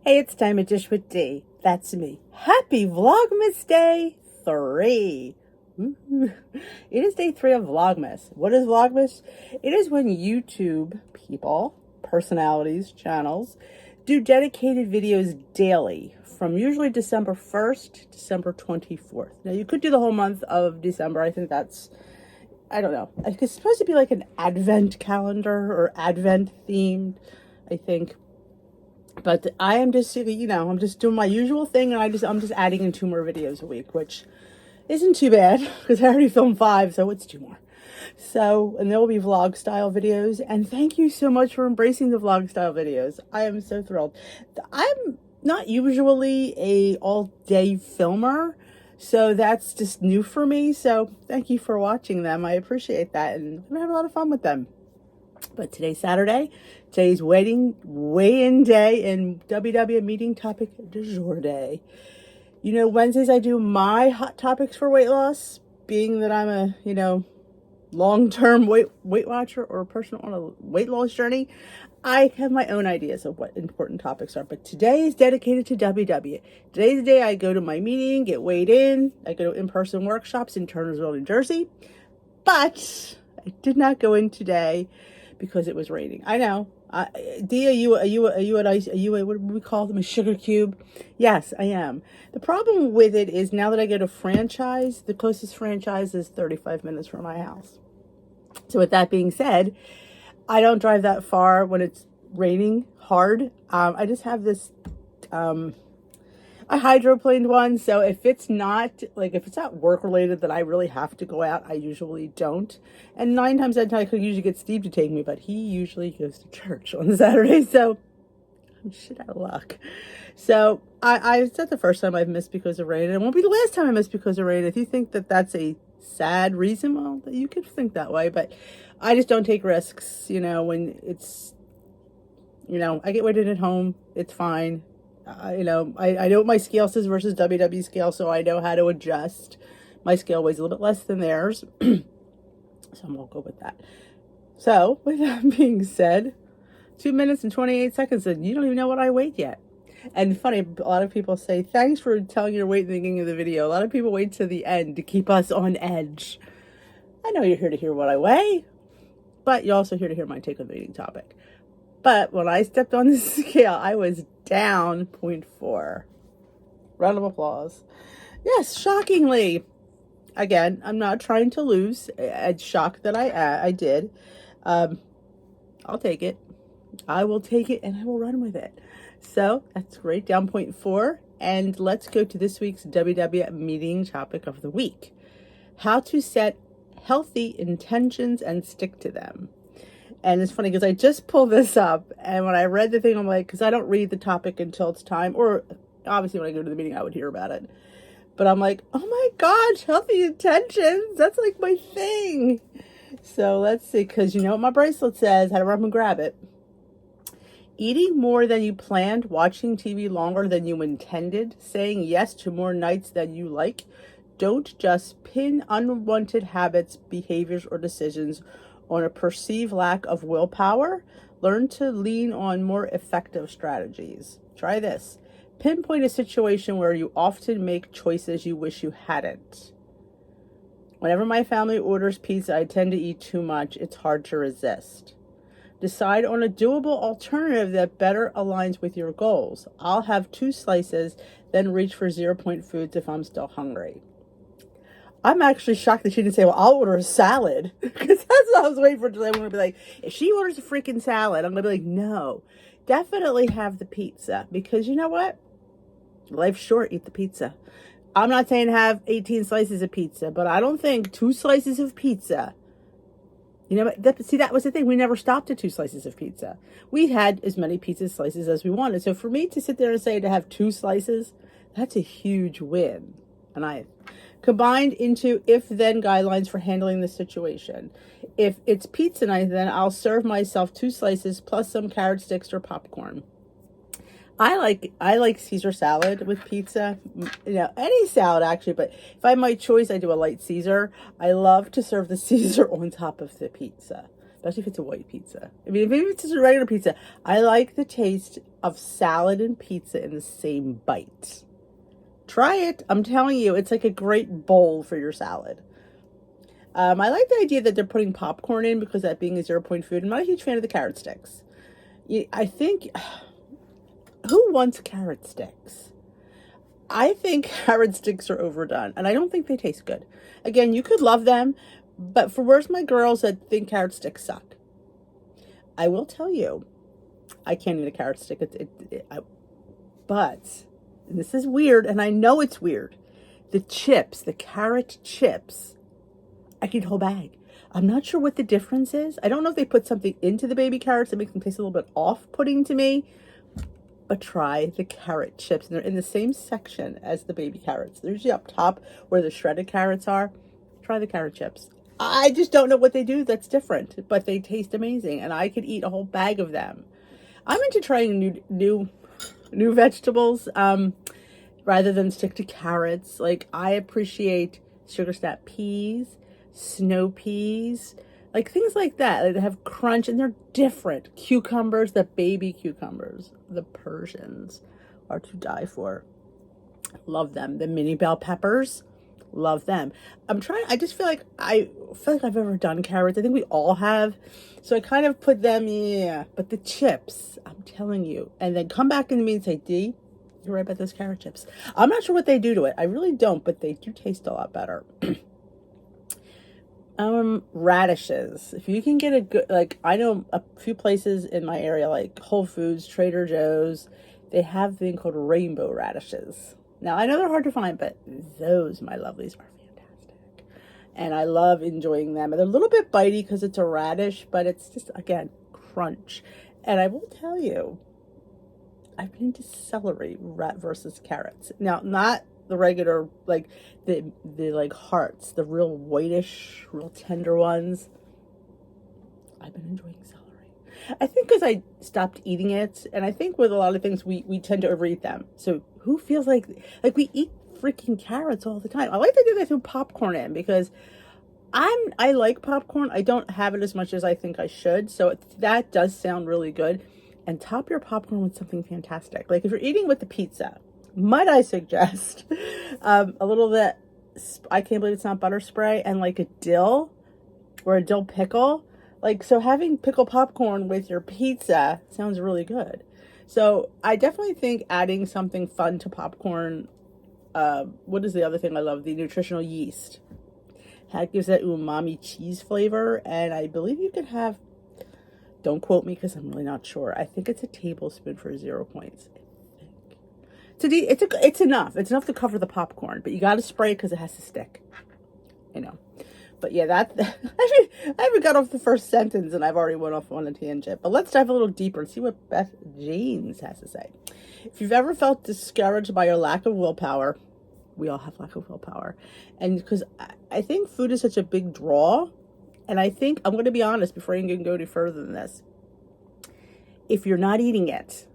Hey, it's time to dish with D. That's me. Happy Vlogmas Day 3. Ooh. It is day 3 of Vlogmas. What is Vlogmas? It is when YouTube people, personalities, channels, do dedicated videos daily from usually December 1st to December 24th. Now, you could do the whole month of December. I think that's, I don't know. It's supposed to be like an advent calendar or advent themed, I think. But I am just, I'm just doing my usual thing, and I'm just adding in 2 more videos a week, which isn't too bad because I already filmed 5, so it's 2 more. So, and there will be vlog style videos, and thank you so much for embracing the vlog style videos. I am so thrilled. I'm not usually a all day filmer, so that's just new for me. So thank you for watching them. I appreciate that, and I'm gonna have a lot of fun with them. But today's Saturday. Today's weigh-in day and WW meeting topic du jour day. You know, Wednesdays I do my hot topics for weight loss, being that I'm a, long-term weight watcher or a person on a weight loss journey. I have my own ideas of what important topics are, but today is dedicated to WW. Today's the day I go to my meeting, get weighed in. I go to in-person workshops in Turnersville, New Jersey, but I did not go in today because it was raining. I know. Dee, are you what do we call them, a sugar cube? Yes, I am. The problem with it is now that I go to franchise, the closest franchise is 35 minutes from my house. So with that being said, I don't drive that far when it's raining hard. I just have this, I hydroplaned one, so if it's not work related that I really have to go out, I usually don't. And 9 times out of 10 I could usually get Steve to take me, but he usually goes to church on Saturday, so I'm shit out of luck. So it's not the first time I've missed because of rain, and it won't be the last time I miss because of rain. If you think that that's a sad reason, well, you could think that way, but I just don't take risks, when it's, I get weighted at home, it's fine. I know what my scale says versus WW scale, so I know how to adjust. My scale weighs a little bit less than theirs, so I'm all good with that. So, with that being said, 2 minutes and 28 seconds, and you don't even know what I weighed yet. And funny, a lot of people say, thanks for telling your weight in the beginning of the video. A lot of people wait to the end to keep us on edge. I know you're here to hear what I weigh, but you're also here to hear my take on the eating topic. But when I stepped on the scale, I was down 0.4. Round of applause. Yes, shockingly. Again, I'm not trying to lose. I'm shocked that I did. I'll take it. I will take it and I will run with it. So that's great. Down 0.4. And let's go to this week's WW meeting topic of the week. How to set healthy intentions and stick to them. And it's funny because I just pulled this up, and when I read the thing, I'm like, because I don't read the topic until it's time, or obviously when I go to the meeting, I would hear about it. But I'm like, oh my gosh, healthy intentions. That's like my thing. So let's see, because you know what my bracelet says, how to run and grab it. Eating more than you planned, watching TV longer than you intended, saying yes to more nights than you like. Don't just pin unwanted habits, behaviors, or decisions on a perceived lack of willpower. Learn to lean on more effective strategies. Try this. Pinpoint a situation where you often make choices you wish you hadn't. Whenever my family orders pizza, I tend to eat too much. It's hard to resist. Decide on a doable alternative that better aligns with your goals. I'll have 2 slices, then reach for 0-point foods if I'm still hungry. I'm actually shocked that she didn't say, well, I'll order a salad. Because that's what I was waiting for today. I'm going to be like, if she orders a freaking salad, I'm going to be like, no. Definitely have the pizza. Because you know what? Life's short, eat the pizza. I'm not saying have 18 slices of pizza, but I don't think 2 slices of pizza. That was the thing. We never stopped at 2 slices of pizza. We had as many pizza slices as we wanted. So for me to sit there and say to have 2 slices, that's a huge win. And I combined into if-then guidelines for handling the situation. If it's pizza night, then I'll serve myself 2 slices plus some carrot sticks or popcorn. I like Caesar salad with pizza. Any salad actually, but if I have my choice, I do a light Caesar. I love to serve the Caesar on top of the pizza. especially if it's a white pizza. I mean, maybe it's just a regular pizza. I like the taste of salad and pizza in the same bite. Try it. I'm telling you, it's like a great bowl for your salad. I like the idea that they're putting popcorn in because that being a 0-point food. I'm not a huge fan of the carrot sticks. I think, who wants carrot sticks? I think carrot sticks are overdone, and I don't think they taste good. Again, you could love them, but for where's my girls that think carrot sticks suck? I will tell you, I can't eat a carrot stick. But, and this is weird, and I know it's weird, the chips, the carrot chips, I can eat a whole bag. I'm not sure what the difference is. I don't know if they put something into the baby carrots that makes them taste a little bit off-putting to me. But try the carrot chips. And they're in the same section as the baby carrots. They're usually up top where the shredded carrots are. Try the carrot chips. I just don't know what they do that's different. But they taste amazing. And I could eat a whole bag of them. I'm into trying new vegetables rather than stick to carrots. Like, I appreciate sugar snap peas, snow peas, like things like that. They have crunch and they're different. Cucumbers, the baby cucumbers, the Persians are to die for. Love them. The mini bell peppers, love them. I just feel like I've ever done carrots. I think we all have. So I kind of put them, yeah. But the chips, I'm telling you. And then come back to me and say, Dee, you're right about those carrot chips. I'm not sure what they do to it. I really don't, but they do taste a lot better. Radishes. If you can get a good, like, I know a few places in my area, like Whole Foods, Trader Joe's, they have a thing called rainbow radishes. Now, I know they're hard to find, but those, my lovelies, are fantastic. And I love enjoying them. And they're a little bit bitey because it's a radish, but it's just, again, crunch. And I will tell you, I've been into celery versus carrots. Now, not the regular, like the like hearts, the real whitish, real tender ones. I've been enjoying celery. I think because I stopped eating it, and I think with a lot of things we tend to overeat them. So who feels like we eat freaking carrots all the time? I like to do that through popcorn in because I like popcorn. I don't have it as much as I think I should. So that does sound really good. And top your popcorn with something fantastic. Like if you're eating with the pizza, might I suggest a little bit, I can't believe it's not butter spray, and like a dill or a dill pickle. Like, so having pickle popcorn with your pizza sounds really good. So I definitely think adding something fun to popcorn, what is the other thing I love? The nutritional yeast. That gives that umami cheese flavor, and I believe you could have, don't quote me because I'm really not sure. I think it's a tablespoon for 0 points. It's enough. It's enough to cover the popcorn, but you got to spray it because it has to stick. You know. But yeah, I haven't got off the first sentence and I've already went off on a tangent. But let's dive a little deeper and see what Beth James has to say. If you've ever felt discouraged by your lack of willpower, we all have lack of willpower. And because I think food is such a big draw. And I think, I'm going to be honest before you can go any further than this. If you're not eating it,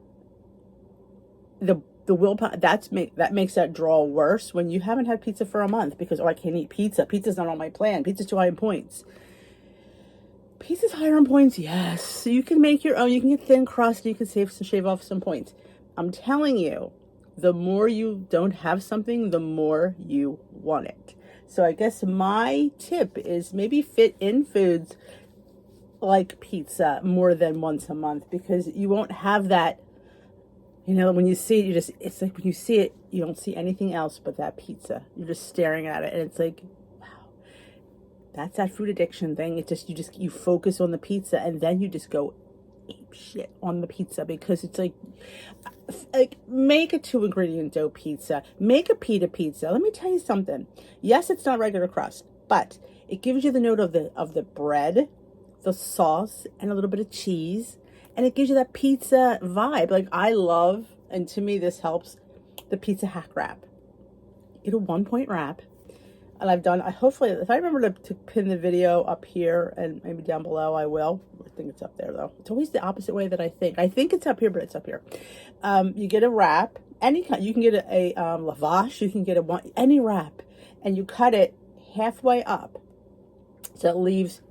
the willpower, that makes that draw worse when you haven't had pizza for a month because, I can't eat pizza. Pizza's not on my plan. Pizza's too high in points. Pizza's higher in points, yes. So you can make your own. You can get thin crust. You can shave off some points. I'm telling you, the more you don't have something, the more you want it. So I guess my tip is maybe fit in foods like pizza more than once a month because you won't have that. You know, when you see it, it's like when you see it, you don't see anything else but that pizza. You're just staring at it and it's like, wow, that's that food addiction thing. You focus on the pizza and then you just go ape shit on the pizza because it's like make a 2-ingredient dough pizza, make a pita pizza. Let me tell you something. Yes, it's not regular crust, but it gives you the note of the bread, the sauce, and a little bit of cheese. And it gives you that pizza vibe. Like I love, and to me this helps, the pizza hack wrap. Get a 1-point wrap. And I've done, hopefully, if I remember to pin the video up here and maybe down below, I will. I think it's up there though. It's always the opposite way that I think. I think it's up here, but it's up here. You get a wrap, any kind. You can get a lavash, you can get any wrap, and you cut it halfway up. So it leaves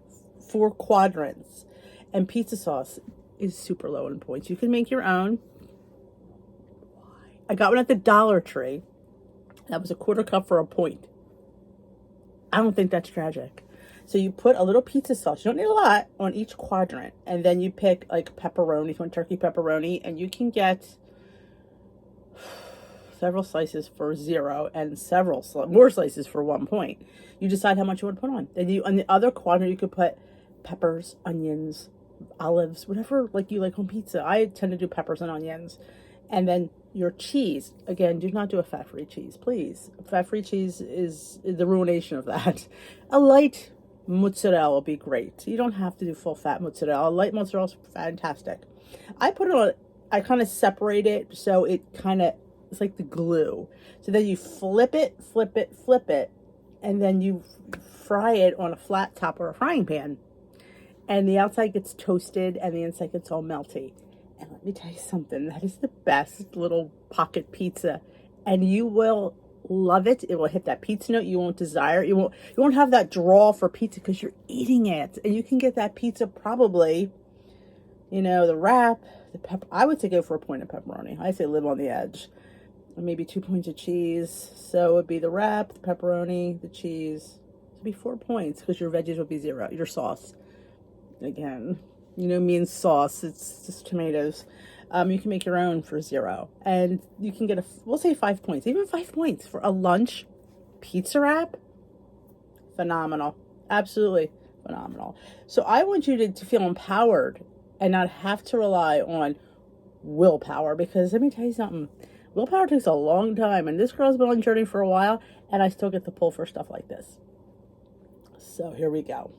4 quadrants. And pizza sauce is super low in points. You can make your own. I got one at the Dollar Tree. That was a quarter cup for a point. I don't think that's tragic. So you put a little pizza sauce. You don't need a lot on each quadrant. And then you pick like pepperoni, if you want turkey pepperoni, and you can get several slices for 0 and several more slices for 1 point. You decide how much you want to put on. Then you, on the other quadrant, you could put peppers, onions, olives, whatever like you like on pizza. I tend to do peppers and onions. And then your cheese. Again, do not do a fat-free cheese, please. Fat-free cheese is the ruination of that. A light mozzarella will be great. You don't have to do full fat mozzarella. Light mozzarella is fantastic. I put it on, I kind of separate it so it kind of, it's like the glue. So then you flip it, and then you fry it on a flat top or a frying pan. And the outside gets toasted and the inside gets all melty. And let me tell you something, that is the best little pocket pizza. And you will love it. It will hit that pizza note you won't desire. You won't have that draw for pizza because you're eating it. And you can get that pizza probably, you know, the wrap, the pepper. I would say go for a point of pepperoni. I say live on the edge. Or maybe 2 points of cheese. So it would be the wrap, the pepperoni, the cheese. It would be 4 points because your veggies would be 0. Your sauce. Again, you know me and sauce, it's just tomatoes. You can make your own for 0. And you can get we'll say 5 points. Even 5 points for a lunch pizza wrap. Phenomenal. Absolutely phenomenal. So I want you to feel empowered and not have to rely on willpower. Because let me tell you something. Willpower takes a long time. And this girl's been on a journey for a while. And I still get the pull for stuff like this. So here we go.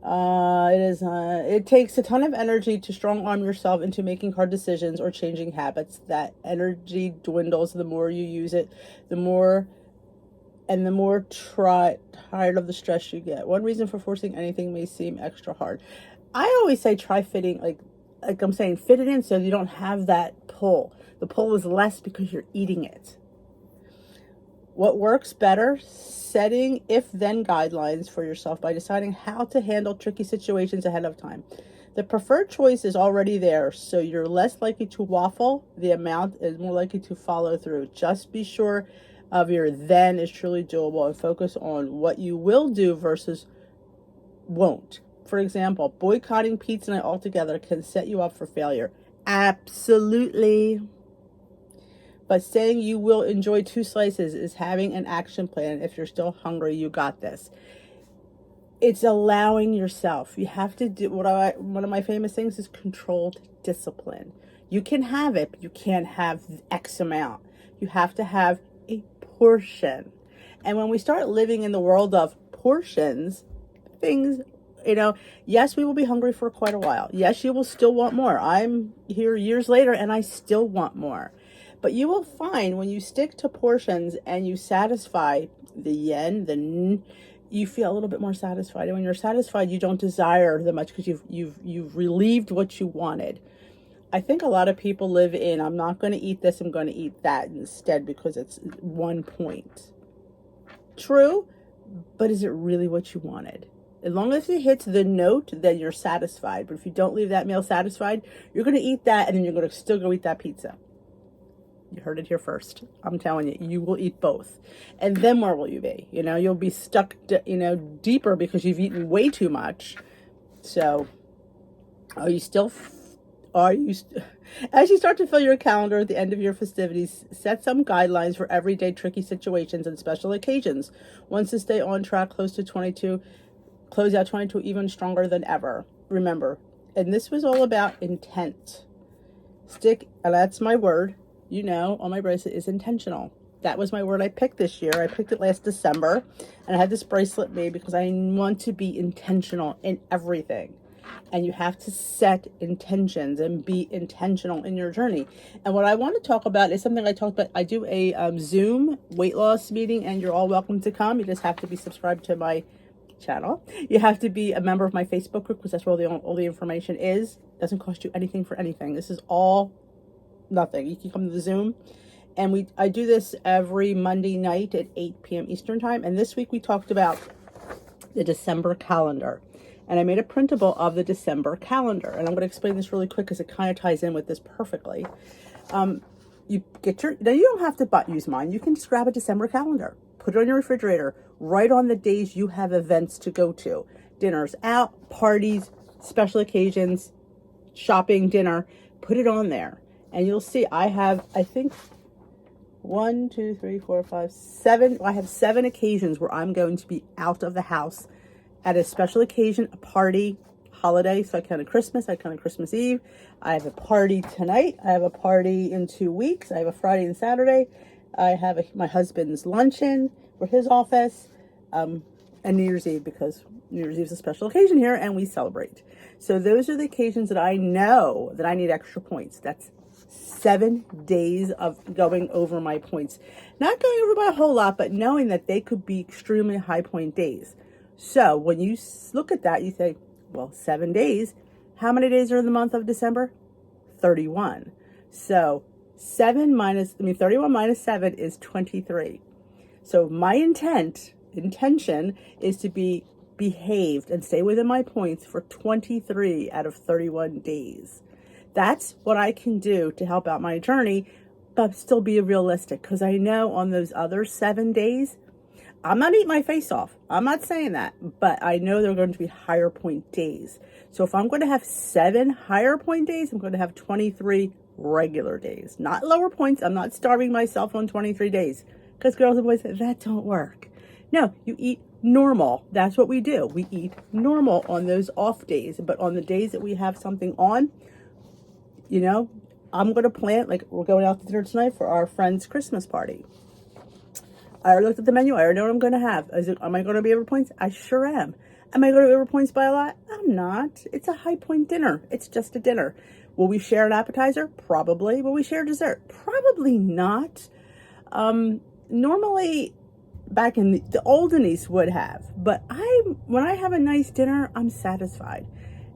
It takes a ton of energy to strong arm yourself into making hard decisions or changing habits. That energy dwindles the more you use it, the more tired of the stress you get. One reason for forcing anything may seem extra hard. I always say try fitting, like I'm saying, fit it in so you don't have that pull. The pull is less because you're eating it. What works better? Setting if-then guidelines for yourself by deciding how to handle tricky situations ahead of time. The preferred choice is already there, so you're less likely to waffle. The amount is more likely to follow through. Just be sure of your then is truly doable and focus on what you will do versus won't. For example, boycotting pizza night altogether can set you up for failure. Absolutely. But saying you will enjoy 2 slices is having an action plan. If you're still hungry, you got this. It's allowing yourself. You have to do one of my famous things is controlled discipline. You can have it, but you can't have X amount. You have to have a portion. And when we start living in the world of portions, things, you know, yes, we will be hungry for quite a while. Yes, you will still want more. I'm here years later and I still want more. But you will find when you stick to portions and you satisfy the yen, you feel a little bit more satisfied. And when you're satisfied, you don't desire the much because you've relieved what you wanted. I think a lot of people live in, I'm not going to eat this, I'm going to eat that instead because it's 1 point. True, but is it really what you wanted? As long as it hits the note, then you're satisfied. But if you don't leave that meal satisfied, you're going to eat that and then you're going to still go eat that pizza. You heard it here first. I'm telling you, you will eat both. And then where will you be? You know, you'll be stuck, deeper because you've eaten way too much. So, as you start to fill your calendar at the end of your festivities, set some guidelines for everyday tricky situations and special occasions. Once to stay on track, close out 22 even stronger than ever. Remember, and this was all about intent. And that's my word. On my bracelet is intentional. That was my word I picked this year. I picked it last December, and I had this bracelet made because I want to be intentional in everything. And you have to set intentions and be intentional in your journey. And what I want to talk about is something I talked about. I do a Zoom weight loss meeting, and you're all welcome to come. You just have to be subscribed to my channel. You have to be a member of my Facebook group because that's where all the information is. It doesn't cost you anything for anything. This is all nothing. You can come to the Zoom, and I do this every Monday night at 8 p.m. Eastern time. And this week we talked about the December calendar, and I made a printable of the December calendar. And I'm going to explain this really quick because it kind of ties in with this perfectly. You get your, now you don't have to use mine. You can just grab a December calendar, put it on your refrigerator, write on the days you have events to go to. Dinners out, parties, special occasions, shopping, dinner, put it on there. And you'll see I have, I think, 1, 2, 3, 4, 5, 7. I have 7 occasions where I'm going to be out of the house at a special occasion, a party, holiday. So I counted Christmas, I counted Christmas Eve. I have a party tonight. I have a party in 2 weeks. I have a Friday and Saturday. I have my husband's luncheon for his office, and New Year's Eve, because New Year's Eve is a special occasion here and we celebrate. So those are the occasions that I know that I need extra points. That's 7 days of going over my points. Not going over by a whole lot, but knowing that they could be extremely high point days. So when you look at that, you say, well, 7 days. How many days are in the month of December? 31. So 31 minus 7 is 23. So my intention is to be behaved and stay within my points for 23 out of 31 days. That's what I can do to help out my journey, but still be realistic, because I know on those other 7 days, I'm not eating my face off. I'm not saying that, but I know they're going to be higher point days. So if I'm going to have 7 higher point days, I'm going to have 23 regular days, not lower points. I'm not starving myself on 23 days, because girls and boys say that don't work. No, you eat normal. That's what we do. We eat normal on those off days, but on the days that we have something on, you know, I'm going to plan, like we're going out to dinner tonight for our friend's Christmas party. I already looked at the menu. I already know what I'm going to have. Am I going to be over points? I sure am. Am I going to be over points by a lot? I'm not. It's a high point dinner. It's just a dinner. Will we share an appetizer? Probably. Will we share dessert? Probably not. Normally, back in the old Denise would have. But when I have a nice dinner, I'm satisfied.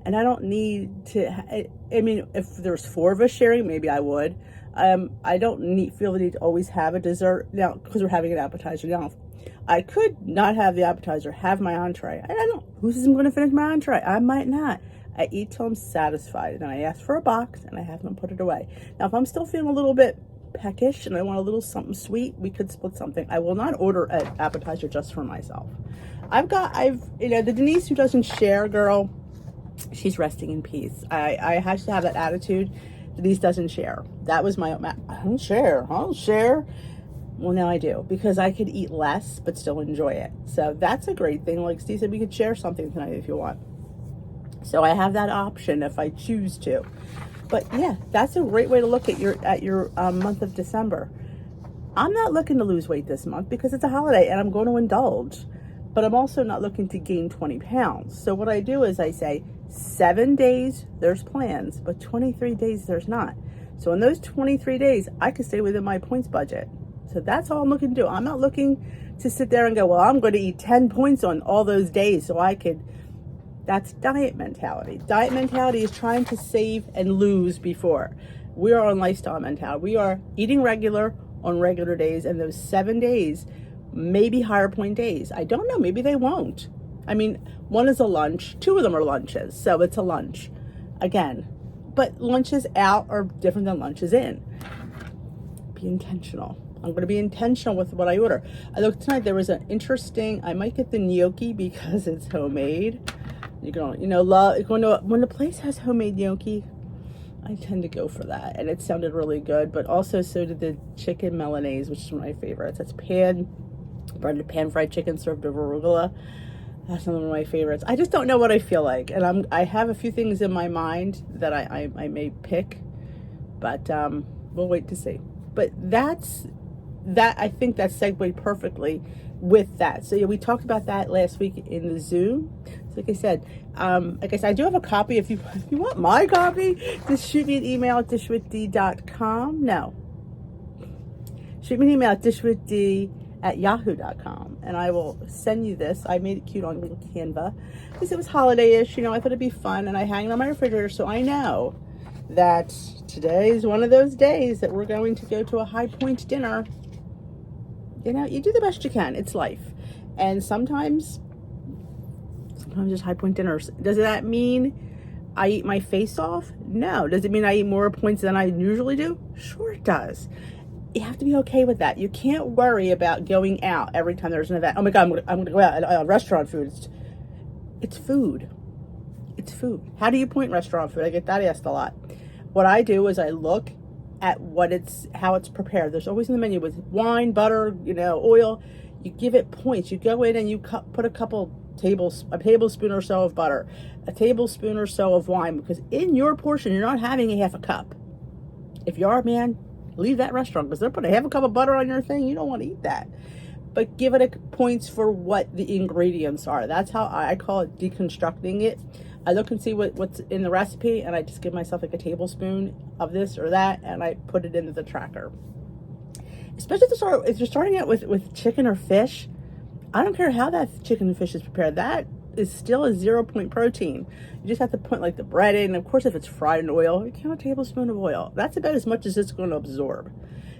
And I don't need to, I mean, if there's 4 of us sharing, maybe I would. I don't feel the need to always have a dessert now, because we're having an appetizer now. I could not have the appetizer, have my entree. I don't know. Who says I'm going to finish my entree? I might not. I eat till I'm satisfied. And then I ask for a box and I have them put it away. Now, if I'm still feeling a little bit peckish and I want a little something sweet, we could split something. I will not order an appetizer just for myself. The Denise who doesn't share, girl, she's resting in peace. I have to have that attitude. Denise doesn't share. That was my, I don't share. Well, now I do, because I could eat less but still enjoy it. So that's a great thing. Like Steve said, we could share something tonight if you want. So I have that option if I choose to. But yeah, that's a great way to look at your month of December. I'm not looking to lose weight this month because it's a holiday and I'm going to indulge. But I'm also not looking to gain 20 pounds. So what I do is I say 7 days, there's plans, but 23 days, there's not. So in those 23 days, I could stay within my points budget. So that's all I'm looking to do. I'm not looking to sit there and go, well, I'm going to eat 10 points on all those days so I could. That's diet mentality. Diet mentality is trying to save and lose before. We are on lifestyle mentality. We are eating regular on regular days, and those 7 days may be higher point days. I don't know. Maybe they won't. I mean, one is a lunch. 2 of them are lunches. So it's a lunch. Again, but lunches out are different than lunches in. Be intentional. I'm going to be intentional with what I order. I looked tonight. There was an interesting, I might get the gnocchi because it's homemade. You can, love when the place has homemade gnocchi, I tend to go for that. And it sounded really good, but also so did the chicken Milanese, which is one of my favorites. That's pan-fried chicken served over arugula. That's one of my favorites. I just don't know what I feel like. And I have a few things in my mind that I may pick, but we'll wait to see. But I think that segued perfectly with that. So yeah, we talked about that last week in the Zoom. So like I said, I do have a copy. If you want my copy, just shoot me an email at dishwithdee.com. No. Shoot me an email at dishwithdee@yahoo.com, and I will send you this. I made it cute on little Canva because it was holiday-ish. I thought it'd be fun, and I hang it on my refrigerator so I know that today is one of those days that we're going to go to a high point dinner. You do the best you can. It's life. And sometimes sometimes there's high point dinners. Does that mean I eat my face off? No. Does it mean I eat more points than I usually do? Sure it does. You have to be okay with that. You can't worry about going out every time there's an event. Oh my God, I'm gonna go out. Restaurant food. It's food. It's food. How do you point restaurant food? I get that asked a lot. What I do is I look at how it's prepared. There's always in the menu with wine, butter, oil. You give it points. You go in and you put a tablespoon or so of butter, a tablespoon or so of wine, because in your portion, you're not having a half a cup. If you are, man, leave that restaurant, because they're putting a half a cup of butter on your thing. You don't want to eat that. But give it points for what the ingredients are. That's how I call it, deconstructing it. I look and see what's in the recipe, and I just give myself like a tablespoon of this or that, and I put it into the tracker. Especially if you're starting out with chicken or fish, I don't care how that chicken and fish is prepared. That is still a 0-point protein. You just have to put like the bread in. And of course, if it's fried in oil, you count a tablespoon of oil. That's about as much as it's going to absorb.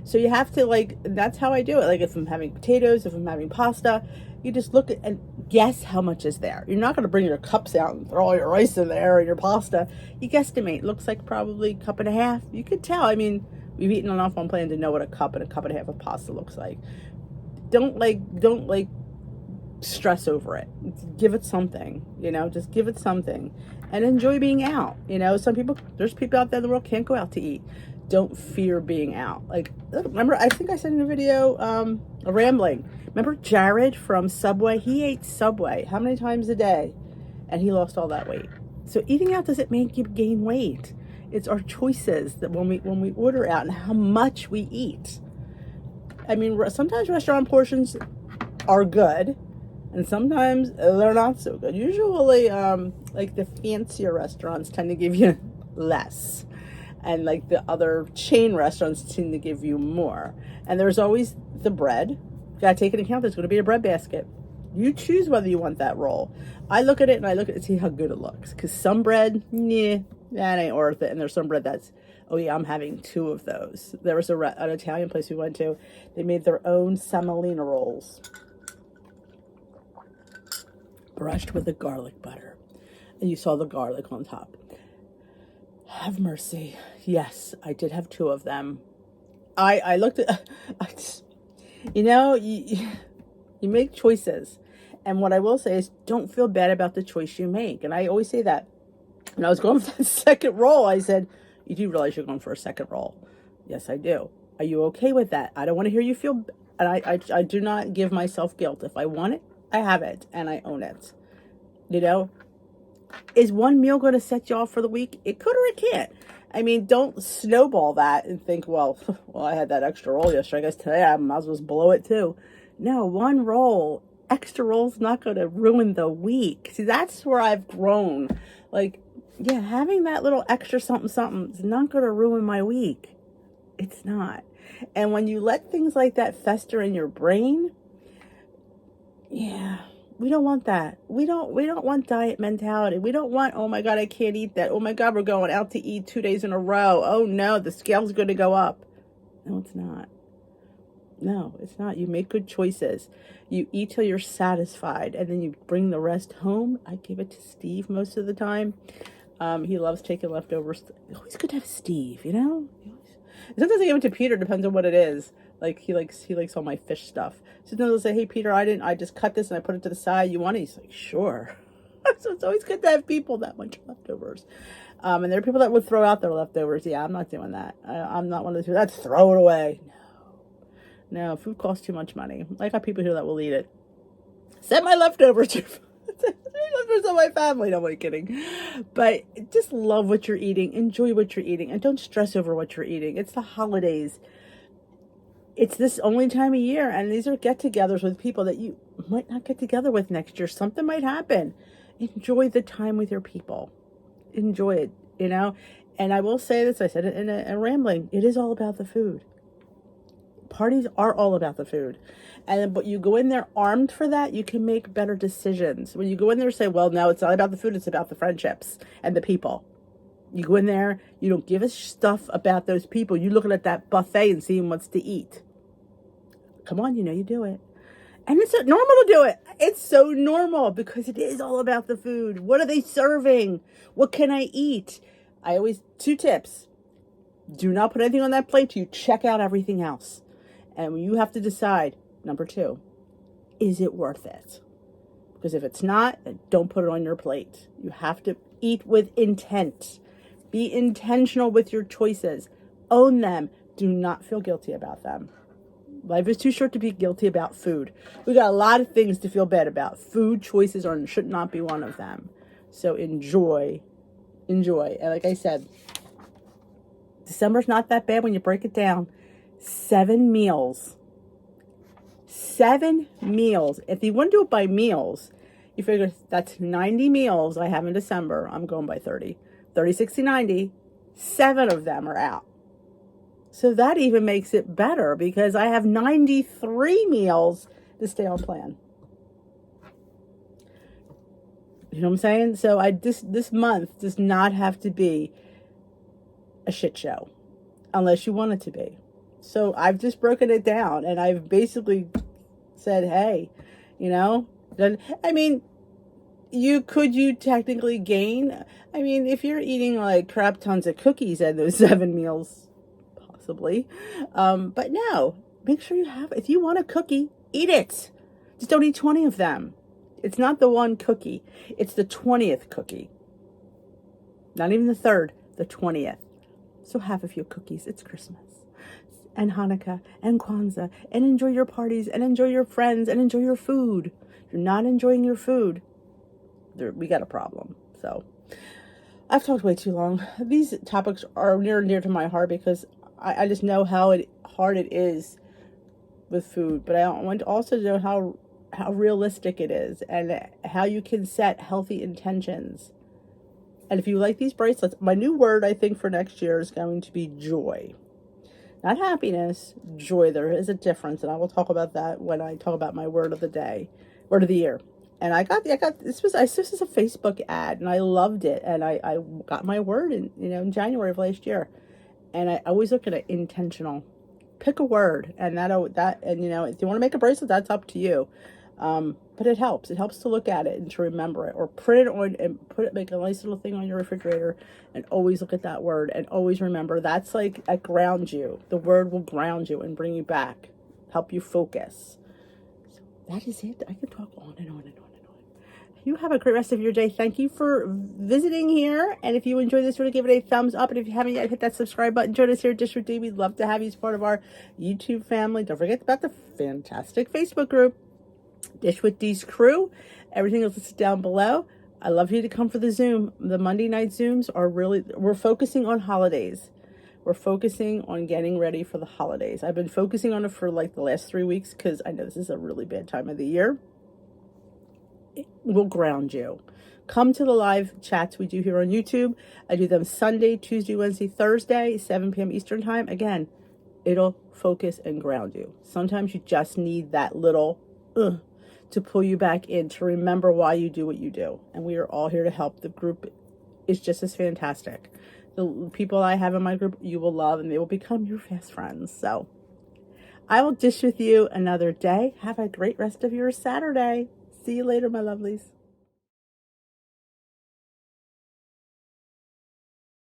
So you have to that's how I do it. Like if I'm having potatoes, if I'm having pasta, you just look at and guess how much is there. You're not going to bring your cups out and throw all your rice in there or your pasta. You guesstimate. Looks like probably a cup and a half. You could tell. I mean, we've eaten enough on plane to know what a cup and a half of pasta looks like. Don't stress over it. Give it something, just give it something and enjoy being out. There's people out there in the world can't go out to eat. Don't fear being out. Remember, I think I said in a video, a rambling. Remember Jared from Subway? He ate Subway how many times a day? And he lost all that weight. So eating out doesn't make you gain weight. It's our choices that when we order out and how much we eat. I mean, sometimes restaurant portions are good, and sometimes they're not so good. Usually, the fancier restaurants tend to give you less, and the other chain restaurants tend to give you more. And there's always the bread. You gotta take into account there's going to be a bread basket. You choose whether you want that roll. I look at it and see how good it looks. Because some bread, that ain't worth it. And there's some bread that's, oh yeah, I'm having 2 of those. There was an Italian place we went to. They made their own semolina rolls, brushed with a garlic butter. And you saw the garlic on top. Have mercy. Yes, I did have 2 of them. I looked at, you make choices. And what I will say is don't feel bad about the choice you make. And I always say that. When I was going for that second roll, I said, you do realize you're going for a second roll? Yes, I do. Are you okay with that? I don't want to hear you feel, and I do not give myself guilt. If I want it, I have it, and I own it. Is one meal going to set you off for the week? It could or it can't. I mean, don't snowball that and think, well, I had that extra roll yesterday. I guess today I might as well blow it too. No, one roll, extra roll's not going to ruin the week. See, that's where I've grown. Having that little extra something is not going to ruin my week. It's not. And when you let things like that fester in your brain, we don't want that. We don't want diet mentality. We don't want, oh my God, I can't eat that. Oh my God, we're going out to eat 2 days in a row. Oh no, the scale's going to go up. No, it's not. No, it's not. You make good choices. You eat till you're satisfied, and then you bring the rest home. I give it to Steve most of the time. He loves taking leftovers. It's always good to have Steve, Sometimes I give it to Peter, depends on what it is. He likes all my fish stuff. Sometimes I'll say, hey Peter, I just cut this and I put it to the side. You want it? He's like, sure. So it's always good to have people that much leftovers. And there are people that would throw out their leftovers. Yeah, I'm not doing that. I'm not one of those people. That's throw it away. No, food costs too much money. I got people here that will eat it. Send my leftovers to leftovers on my family. No, I'm kidding. But just love what you're eating. Enjoy what you're eating. And don't stress over what you're eating. It's the holidays. It's this only time of year. And these are get-togethers with people that you might not get together with next year. Something might happen. Enjoy the time with your people. Enjoy it, And I will say this. I said it in a rambling. It is all about the food. Parties are all about the food. But you go in there armed for that, you can make better decisions. When you go in there and say, well, no, it's not about the food, it's about the friendships and the people. You go in there, you don't give a stuff about those people. You're looking at that buffet and seeing what's to eat. Come on, you do it. And it's normal to do it. It's so normal because it is all about the food. What are they serving? What can I eat? I always, 2 tips. Do not put anything on that plate till you check out everything else. And you have to decide, number 2, is it worth it? Because if it's not, then don't put it on your plate. You have to eat with intent. Be intentional with your choices. Own them. Do not feel guilty about them. Life is too short to be guilty about food. We got a lot of things to feel bad about. Food choices should not be one of them. So enjoy. Enjoy. And like I said, December's not that bad when you break it down. 7 meals. 7 meals. If you want to do it by meals, you figure that's 90 meals I have in December. I'm going by 30. 30, 60, 90. 7 of them are out. So that even makes it better because I have 93 meals to stay on plan. You know what I'm saying? So this month does not have to be a shit show unless you want it to be. So I've just broken it down and I've basically said, hey, I mean, you technically gain? I mean, if you're eating like crap tons of cookies at those 7 meals, possibly. But no, make sure you have, if you want a cookie, eat it. Just don't eat 20 of them. It's not the one cookie. It's the 20th cookie. Not even the 3rd, the 20th. So have a few cookies. It's Christmas and Hanukkah and Kwanzaa, and enjoy your parties and enjoy your friends and enjoy your food. If you're not enjoying your food, we got a problem. So I've talked way too long. These topics are near and dear to my heart because I just know how hard it is with food, but I want also to know how realistic it is and how you can set healthy intentions. And if you like these bracelets, my new word I think for next year is going to be joy. Not happiness, joy. There is a difference, and I will talk about that when I talk about my word of the year. And I got this was a Facebook ad, and I loved it, and I got my word in January of last year. And I always look at it intentional. Pick a word, and if you want to make a bracelet, that's up to you. But it helps. It helps to look at it and to remember it, or print it on and make a nice little thing on your refrigerator, and always look at that word and always remember. That's like it grounds you. The word will ground you and bring you back, help you focus. So that is it. I could talk on and on and on and on. You have a great rest of your day. Thank you for visiting here. And if you enjoyed this video, give it a thumbs up. And if you haven't yet, hit that subscribe button. Join us here at Dish with D. We'd love to have you as part of our YouTube family. Don't forget about the fantastic Facebook group, Dish with D's crew. Everything is listed down below. I love you to come for the Zoom. The Monday night Zooms we're focusing on holidays. We're focusing on getting ready for the holidays. I've been focusing on it for like the last 3 weeks because I know this is a really bad time of the year. It will ground you. Come to the live chats we do here on YouTube. I do them Sunday, Tuesday, Wednesday, Thursday, 7 p.m. Eastern time. Again, it'll focus and ground you. Sometimes you just need that little to pull you back in, to remember why you do what you do. And we are all here to help. The group is just as fantastic. The people I have in my group, you will love, and they will become your fast friends. So I will dish with you another day. Have a great rest of your Saturday. See you later, my lovelies.